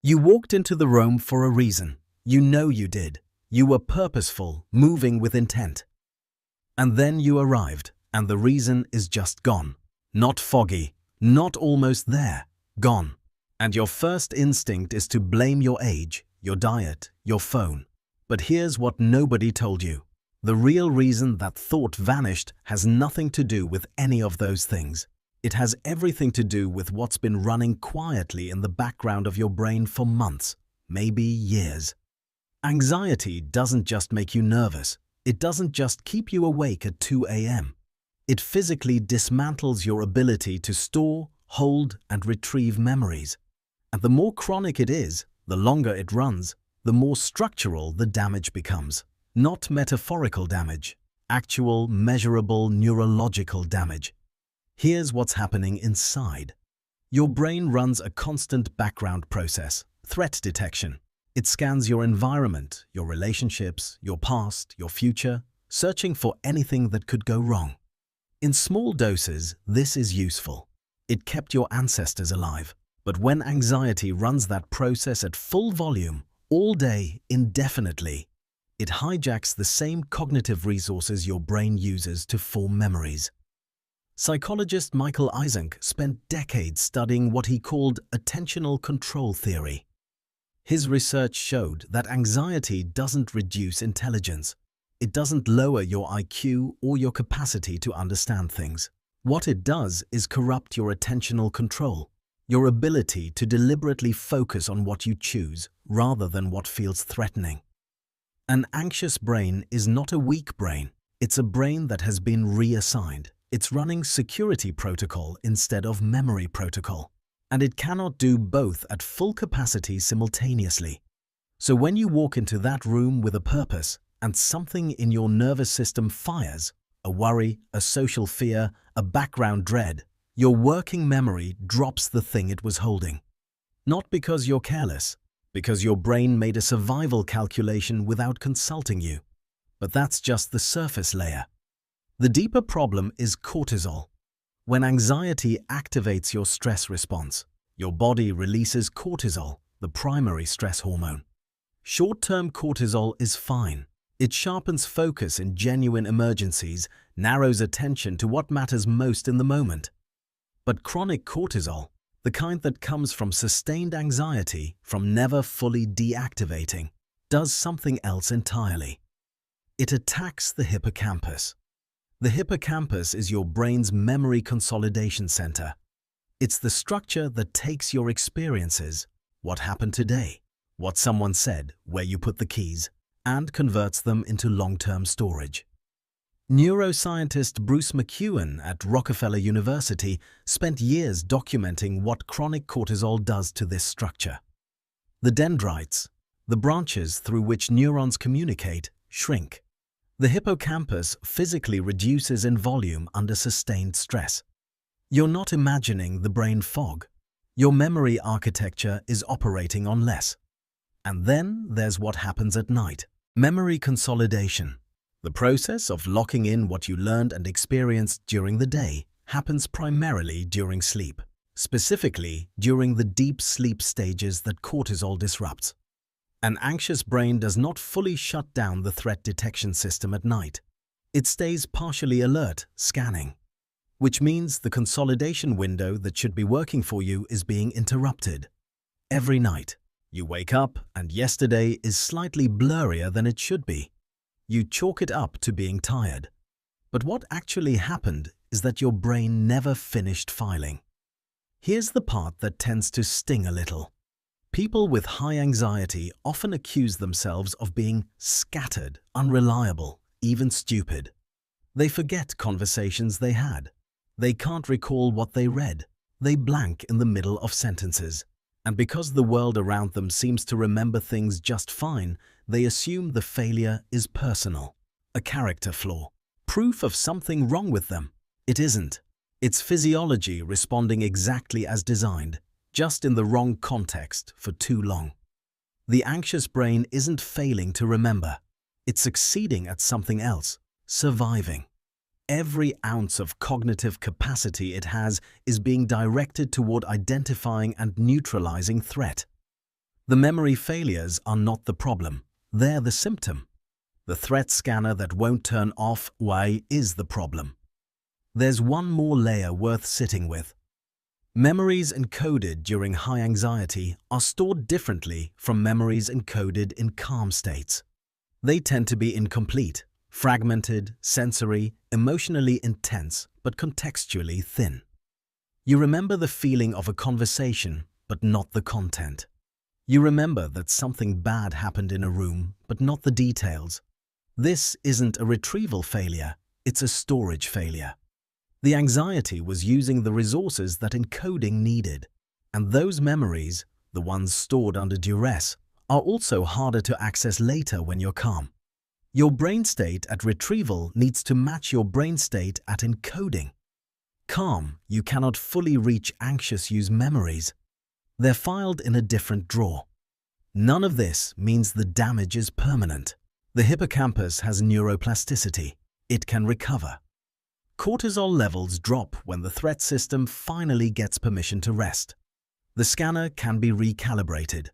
You walked into the room for a reason. You know you did. You were purposeful, moving with intent. And then you arrived, and the reason is just gone. Not foggy, not almost there, gone. And your first instinct is to blame your age, your diet, your phone. But here's what nobody told you. The real reason that thought vanished has nothing to do with any of those things. It has everything to do with what's been running quietly in the background of your brain for months, maybe years. Anxiety doesn't just make you nervous. It doesn't just keep you awake at 2 a.m. It physically dismantles your ability to store, hold, and retrieve memories. And the more chronic it is, the longer it runs, the more structural the damage becomes. Not metaphorical damage, actual, measurable, neurological damage. Here's what's happening inside. Your brain runs a constant background process, threat detection. It scans your environment, your relationships, your past, your future, searching for anything that could go wrong. In small doses, this is useful. It kept your ancestors alive. But when anxiety runs that process at full volume, all day, indefinitely, it hijacks the same cognitive resources your brain uses to form memories. Psychologist Michael Eysenck spent decades studying what he called attentional control theory. His research showed that anxiety doesn't reduce intelligence. It doesn't lower your IQ or your capacity to understand things. What it does is corrupt your attentional control, your ability to deliberately focus on what you choose rather than what feels threatening. An anxious brain is not a weak brain. It's a brain that has been reassigned. It's running security protocol instead of memory protocol. And it cannot do both at full capacity simultaneously. So when you walk into that room with a purpose and something in your nervous system fires, a worry, a social fear, a background dread, your working memory drops the thing it was holding. Not because you're careless, because your brain made a survival calculation without consulting you. But that's just the surface layer. The deeper problem is cortisol. When anxiety activates your stress response, your body releases cortisol, the primary stress hormone. Short-term cortisol is fine. It sharpens focus in genuine emergencies, narrows attention to what matters most in the moment. But chronic cortisol, the kind that comes from sustained anxiety, from never fully deactivating, does something else entirely. It attacks the hippocampus. The hippocampus is your brain's memory consolidation center. It's the structure that takes your experiences, what happened today, what someone said, where you put the keys, and converts them into long-term storage. Neuroscientist Bruce McEwen at Rockefeller University spent years documenting what chronic cortisol does to this structure. The dendrites, the branches through which neurons communicate, shrink. The hippocampus physically reduces in volume under sustained stress. You're not imagining the brain fog. Your memory architecture is operating on less. And then there's what happens at night. Memory consolidation. The process of locking in what you learned and experienced during the day happens primarily during sleep, specifically during the deep sleep stages that cortisol disrupts. An anxious brain does not fully shut down the threat detection system at night. It stays partially alert, scanning, which means the consolidation window that should be working for you is being interrupted. Every night, you wake up and yesterday is slightly blurrier than it should be. You chalk it up to being tired. But what actually happened is that your brain never finished filing. Here's the part that tends to sting a little. People with high anxiety often accuse themselves of being scattered, unreliable, even stupid. They forget conversations they had. They can't recall what they read. They blank in the middle of sentences. And because the world around them seems to remember things just fine, they assume the failure is personal, a character flaw, proof of something wrong with them. It isn't. It's physiology responding exactly as designed, just in the wrong context for too long. The anxious brain isn't failing to remember. It's succeeding at something else, surviving. Every ounce of cognitive capacity it has is being directed toward identifying and neutralizing threat. The memory failures are not the problem, they're the symptom. The threat scanner that won't turn off why is the problem. There's one more layer worth sitting with. Memories encoded during high anxiety are stored differently from memories encoded in calm states. They tend to be incomplete, fragmented, sensory, emotionally intense, but contextually thin. You remember the feeling of a conversation, but not the content. You remember that something bad happened in a room, but not the details. This isn't a retrieval failure, it's a storage failure. The anxiety was using the resources that encoding needed, and those memories, the ones stored under duress, are also harder to access later when you're calm. Your brain state at retrieval needs to match your brain state at encoding. Calm, you cannot fully reach anxious-use memories. They're filed in a different drawer. None of this means the damage is permanent. The hippocampus has neuroplasticity. It can recover. Cortisol levels drop when the threat system finally gets permission to rest. The scanner can be recalibrated.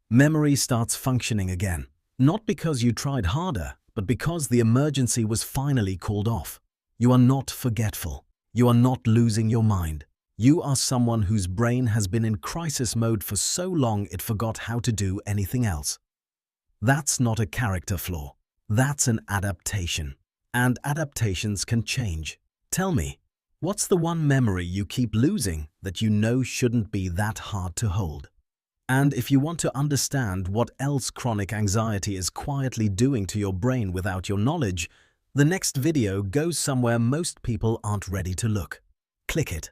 Memory starts functioning again, not because you tried harder, but because the emergency was finally called off. You are not forgetful. You are not losing your mind. You are someone whose brain has been in crisis mode for so long it forgot how to do anything else. That's not a character flaw. That's an adaptation. And adaptations can change. Tell me, what's the one memory you keep losing that you know shouldn't be that hard to hold? And if you want to understand what else chronic anxiety is quietly doing to your brain without your knowledge, the next video goes somewhere most people aren't ready to look. Click it.